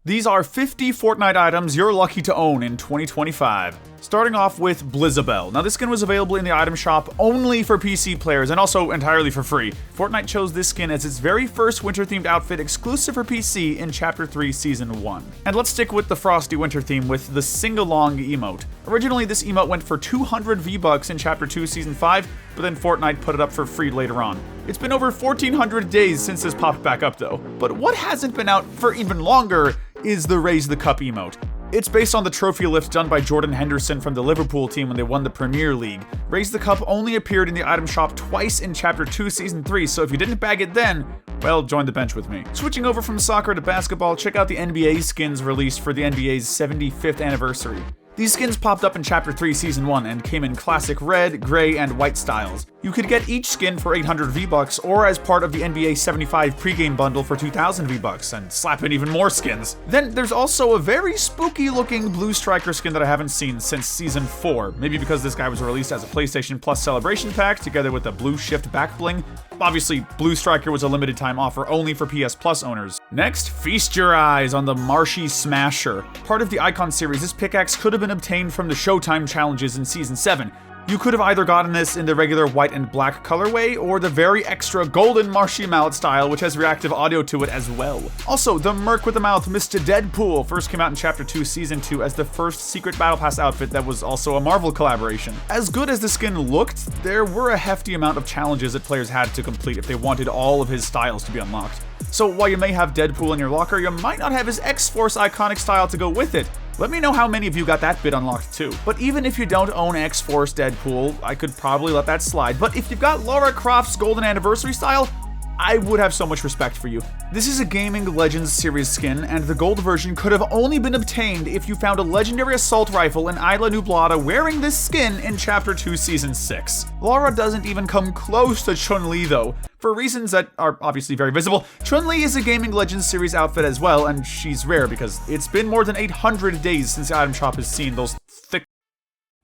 These are 50 Fortnite items you're lucky to own in 2025. Starting off with Blizzabelle. Now this skin was available in the item shop only for PC players and also entirely for free. Fortnite chose this skin as its very first winter-themed outfit exclusive for PC in Chapter 3 Season 1. And let's stick with the frosty winter theme with the sing-along emote. Originally this emote went for 200 V-Bucks in Chapter 2 Season 5, but then Fortnite put it up for free later on. It's been over 1,400 days since this popped back up though. But what hasn't been out for even longer is the Raise the Cup emote. It's based on the trophy lift done by Jordan Henderson from the Liverpool team when they won the Premier League. Raise the Cup only appeared in the item shop twice in Chapter 2 Season 3, so if you didn't bag it then, well, join the bench with me. Switching over from soccer to basketball, check out the NBA skins released for the NBA's 75th anniversary. These skins popped up in Chapter 3 Season 1 and came in classic red, gray, and white styles. You could get each skin for 800 V-Bucks or as part of the NBA 75 pregame bundle for 2,000 V-Bucks and slap in even more skins. Then there's also a very spooky looking Blue Striker skin that I haven't seen since Season 4. Maybe because this guy was released as a PlayStation Plus celebration pack together with the Blue Shift back bling. Obviously, Blue Striker was a limited time offer only for PS Plus owners. Next, feast your eyes on the Marshy Smasher. Part of the Icon series, this pickaxe could have been obtained from the Showtime challenges in Season 7. You could have either gotten this in the regular white and black colorway, or the very extra golden Marshy Mallet style, which has reactive audio to it as well. Also, the Merc with the Mouth Mr. Deadpool first came out in Chapter 2 Season 2 as the first secret Battle Pass outfit that was also a Marvel collaboration. As good as the skin looked, there were a hefty amount of challenges that players had to complete if they wanted all of his styles to be unlocked. So while you may have Deadpool in your locker, you might not have his X-Force iconic style to go with it. Let me know how many of you got that bit unlocked too. But even if you don't own X-Force Deadpool, I could probably let that slide. But if you've got Lara Croft's Golden Anniversary style, I would have so much respect for you. This is a Gaming Legends series skin, and the gold version could have only been obtained if you found a legendary assault rifle in Isla Nublada wearing this skin in Chapter 2 Season 6. Lara doesn't even come close to Chun-Li though. For reasons that are obviously very visible, Chun-Li is a Gaming Legends series outfit as well, and she's rare because it's been more than 800 days since the item shop has seen those thick.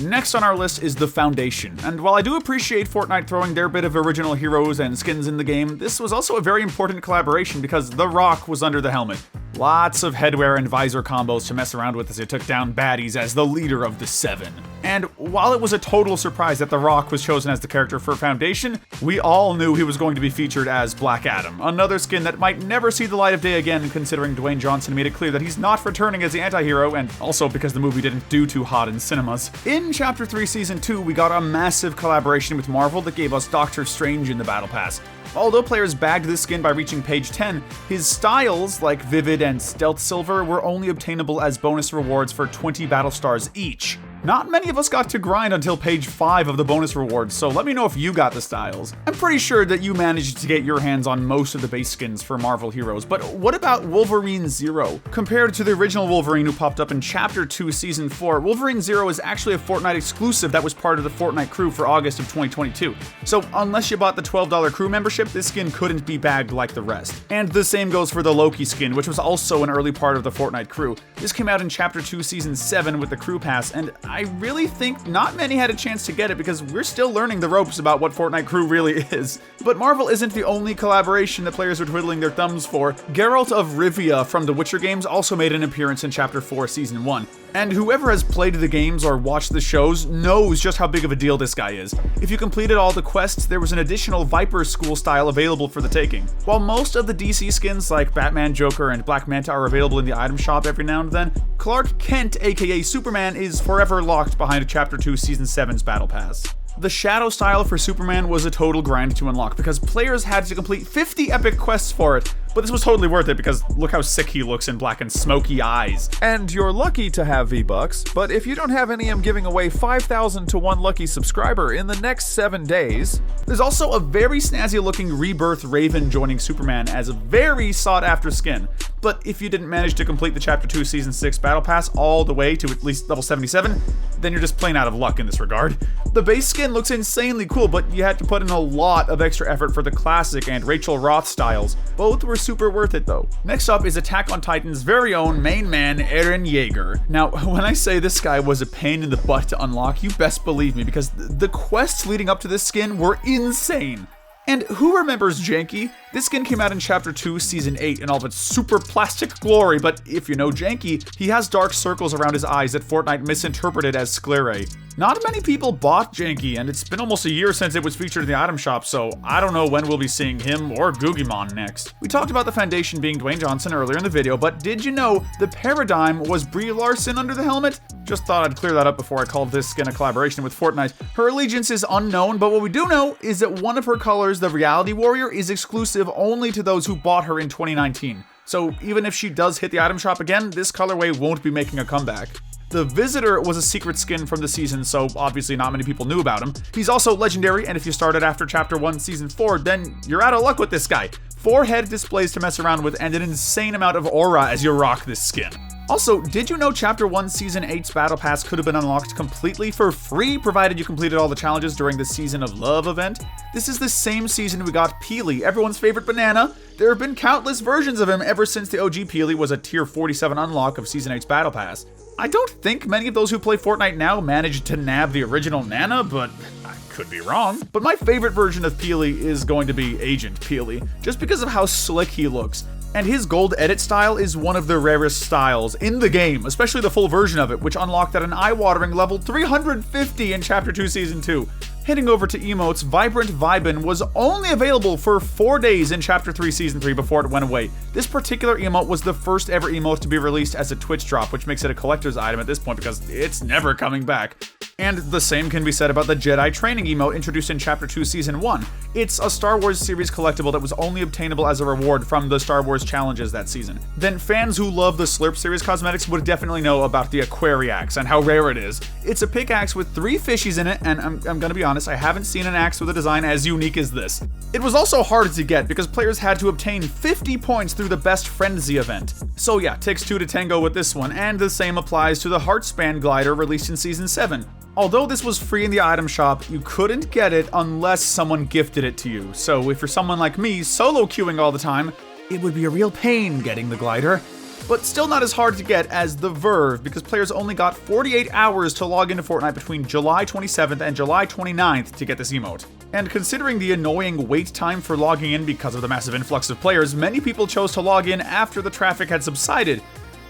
Next on our list is the Foundation, and while I do appreciate Fortnite throwing their bit of original heroes and skins in the game, this was also a very important collaboration because The Rock was under the helmet. Lots of headwear and visor combos to mess around with as he took down baddies as the leader of the Seven. And while it was a total surprise that The Rock was chosen as the character for Foundation, we all knew he was going to be featured as Black Adam, another skin that might never see the light of day again considering Dwayne Johnson made it clear that he's not returning as the anti-hero, and also because the movie didn't do too hot in cinemas. In Chapter 3 Season 2, we got a massive collaboration with Marvel that gave us Doctor Strange in the Battle Pass. Although players bagged this skin by reaching page 10, his styles, like Vivid and Stealth Silver, were only obtainable as bonus rewards for 20 battle stars each. Not many of us got to grind until page 5 of the bonus rewards, so let me know if you got the styles. I'm pretty sure that you managed to get your hands on most of the base skins for Marvel heroes, but what about Wolverine Zero? Compared to the original Wolverine who popped up in Chapter 2 Season 4, Wolverine Zero is actually a Fortnite exclusive that was part of the Fortnite crew for August of 2022. So unless you bought the $12 crew membership, this skin couldn't be bagged like the rest. And the same goes for the Loki skin, which was also an early part of the Fortnite crew. This came out in Chapter 2 Season 7 with the crew pass, and I really think not many had a chance to get it because we're still learning the ropes about what Fortnite crew really is. But Marvel isn't the only collaboration that players are twiddling their thumbs for. Geralt of Rivia from the Witcher games also made an appearance in Chapter 4 Season 1. And whoever has played the games or watched the shows knows just how big of a deal this guy is. If you completed all the quests, there was an additional Viper School style available for the taking. While most of the DC skins like Batman, Joker, and Black Manta are available in the item shop every now and then, Clark Kent, aka Superman, is forever locked behind a Chapter 2 Season 7's Battle Pass. The Shadow style for Superman was a total grind to unlock because players had to complete 50 epic quests for it, but this was totally worth it because look how sick he looks in black and smoky eyes. And you're lucky to have V-Bucks, but if you don't have any, I'm giving away 5,000 to one lucky subscriber in the next 7 days. There's also a very snazzy looking Rebirth Raven joining Superman as a very sought after skin. But if you didn't manage to complete the Chapter 2 Season 6 Battle Pass all the way to at least level 77, then you're just plain out of luck in this regard. The base skin looks insanely cool, but you had to put in a lot of extra effort for the classic and Rachel Roth styles. Both were super worth it though. Next up is Attack on Titan's very own main man, Eren Yeager. Now, when I say this guy was a pain in the butt to unlock, you best believe me because the quests leading up to this skin were insane. And who remembers Janky? This skin came out in Chapter 2, Season 8 in all of its super plastic glory, but if you know Janky, he has dark circles around his eyes that Fortnite misinterpreted as sclerae. Not many people bought Janky, and it's been almost a year since it was featured in the item shop, so I don't know when we'll be seeing him or Googimon next. We talked about the foundation being Dwayne Johnson earlier in the video, but did you know the Paradigm was Brie Larson under the helmet? Just thought I'd clear that up before I called this skin a collaboration with Fortnite. Her allegiance is unknown, but what we do know is that one of her colors, the Reality Warrior, is exclusive only to those who bought her in 2019. So even if she does hit the item shop again, this colorway won't be making a comeback. The Visitor was a secret skin from the season, so obviously not many people knew about him. He's also legendary, and if you started after Chapter 1, Season 4, then you're out of luck with this guy. 4 head displays to mess around with, and an insane amount of aura as you rock this skin. Also, did you know Chapter 1 Season 8's Battle Pass could have been unlocked completely for free, provided you completed all the challenges during the Season of Love event? This is the same season we got Peely, everyone's favorite banana. There have been countless versions of him ever since the OG Peely was a Tier 47 unlock of Season 8's Battle Pass. I don't think many of those who play Fortnite now managed to nab the original Nana, but I could be wrong. But my favorite version of Peely is going to be Agent Peely, just because of how slick he looks. And his gold edit style is one of the rarest styles in the game, especially the full version of it, which unlocked at an eye-watering level 350 in Chapter 2 Season 2. Heading over to emotes, Vibrant Vibin was only available for 4 days in Chapter 3 Season 3 before it went away. This particular emote was the first ever emote to be released as a Twitch drop, which makes it a collector's item at this point because it's never coming back. And the same can be said about the Jedi Training emote introduced in Chapter 2 Season 1. It's a Star Wars series collectible that was only obtainable as a reward from the Star Wars challenges that season. Then fans who love the Slurp series cosmetics would definitely know about the Aquariaxe and how rare it is. It's a pickaxe with 3 fishies in it, and I'm gonna be honest, I haven't seen an axe with a design as unique as this. It was also hard to get because players had to obtain 50 points through the Best Frenzy event. So yeah, takes 2 to tango with this one, and the same applies to the Heartspan glider released in Season 7. Although this was free in the item shop, you couldn't get it unless someone gifted it to you. So if you're someone like me, solo queuing all the time, it would be a real pain getting the glider. But still not as hard to get as the Verve, because players only got 48 hours to log into Fortnite between July 27th and July 29th to get this emote. And considering the annoying wait time for logging in because of the massive influx of players, many people chose to log in after the traffic had subsided.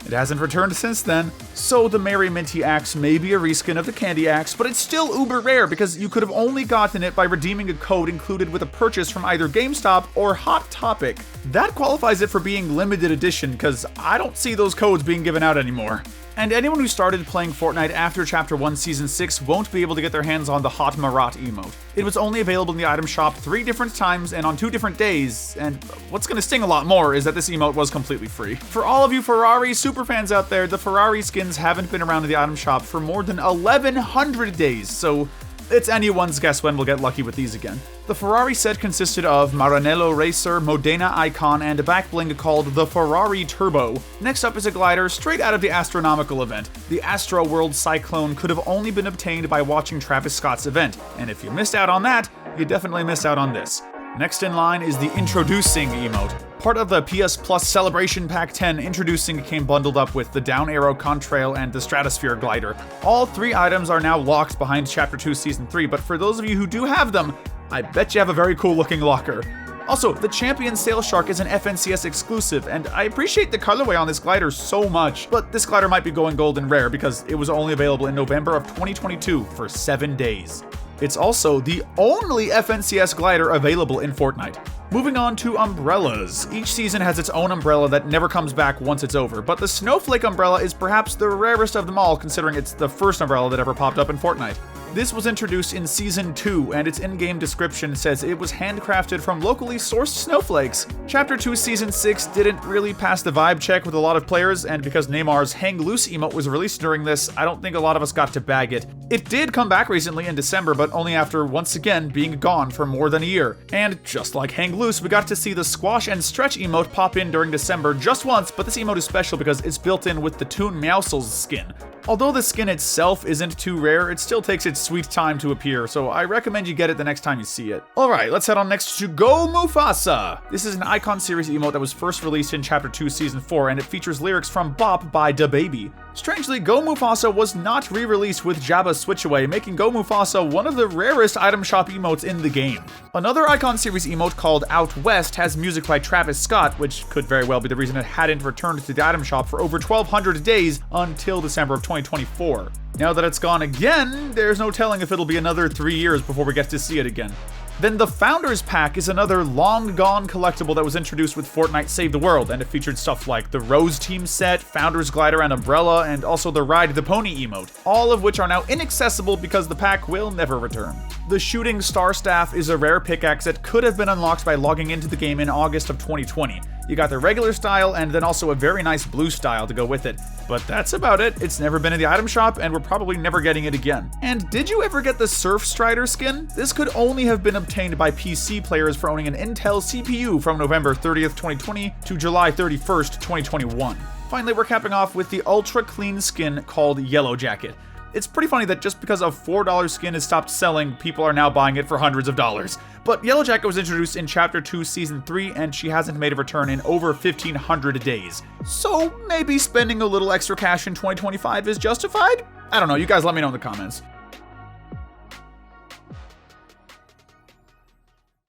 It hasn't returned since then, so the Merry Minty Axe may be a reskin of the Candy Axe, but it's still uber rare because you could have only gotten it by redeeming a code included with a purchase from either GameStop or Hot Topic. That qualifies it for being limited edition because I don't see those codes being given out anymore. And anyone who started playing Fortnite after Chapter 1 Season 6 won't be able to get their hands on the Hot Marat emote. It was only available in the item shop 3 different times and on 2 different days, and what's gonna sting a lot more is that this emote was completely free. For all of you Ferrari superfans out there, the Ferrari skins haven't been around in the item shop for more than 1,100 days, so it's anyone's guess when we'll get lucky with these again. The Ferrari set consisted of Maranello Racer, Modena Icon, and a back bling called the Ferrari Turbo. Next up is a glider straight out of the Astronomical event. The Astro World Cyclone could have only been obtained by watching Travis Scott's event, and if you missed out on that, you definitely missed out on this. Next in line is the Introducing emote. Part of the PS Plus Celebration Pack 10, Introducing came bundled up with the Down Arrow Contrail and the Stratosphere Glider. All 3 items are now locked behind Chapter 2 Season 3, but for those of you who do have them, I bet you have a very cool looking locker. Also, the Champion Sail Shark is an FNCS exclusive, and I appreciate the colorway on this glider so much, but this glider might be going gold and rare because it was only available in November of 2022 for 7 days. It's also the only FNCS glider available in Fortnite. Moving on to umbrellas. Each season has its own umbrella that never comes back once it's over, but the Snowflake umbrella is perhaps the rarest of them all considering it's the first umbrella that ever popped up in Fortnite. This was introduced in Season 2, and its in-game description says it was handcrafted from locally sourced snowflakes. Chapter 2 Season 6 didn't really pass the vibe check with a lot of players, and because Neymar's Hang Loose emote was released during this, I don't think a lot of us got to bag it. It did come back recently in December, but only after once again being gone for more than a year. And just like Hang Loose, we got to see the Squash and Stretch emote pop in during December just once, but this emote is special because it's built in with the Toon Meowscles skin. Although the skin itself isn't too rare, it still takes its sweet time to appear, so I recommend you get it the next time you see it. Alright, let's head on next to Go Mufasa! This is an Icon series emote that was first released in Chapter 2 Season 4, and it features lyrics from Bop by DaBaby. Strangely, Go Mufasa was not re-released with Jabba's Switch Away, making Go Mufasa one of the rarest item shop emotes in the game. Another Icon Series emote called Out West has music by Travis Scott, which could very well be the reason it hadn't returned to the item shop for over 1,200 days until December of 2024. Now that it's gone again, there's no telling if it'll be another 3 years before we get to see it again. Then the Founders Pack is another long-gone collectible that was introduced with Fortnite Save the World, and it featured stuff like the Rose Team set, Founders Glider and Umbrella, and also the Ride the Pony emote, all of which are now inaccessible because the pack will never return. The Shooting Star Staff is a rare pickaxe that could have been unlocked by logging into the game in August of 2020. You got the regular style and then also a very nice blue style to go with it. But that's about it. It's never been in the item shop and we're probably never getting it again. And did you ever get the Surf Strider skin? This could only have been obtained by PC players for owning an Intel CPU from November 30th, 2020 to July 31st, 2021. Finally, we're capping off with the ultra clean skin called Yellow Jacket. It's pretty funny that just because a $4 skin has stopped selling, people are now buying it for hundreds of dollars. But Yellow Jacket was introduced in Chapter 2, Season 3, and she hasn't made a return in over 1,500 days. So maybe spending a little extra cash in 2025 is justified? I don't know, you guys let me know in the comments.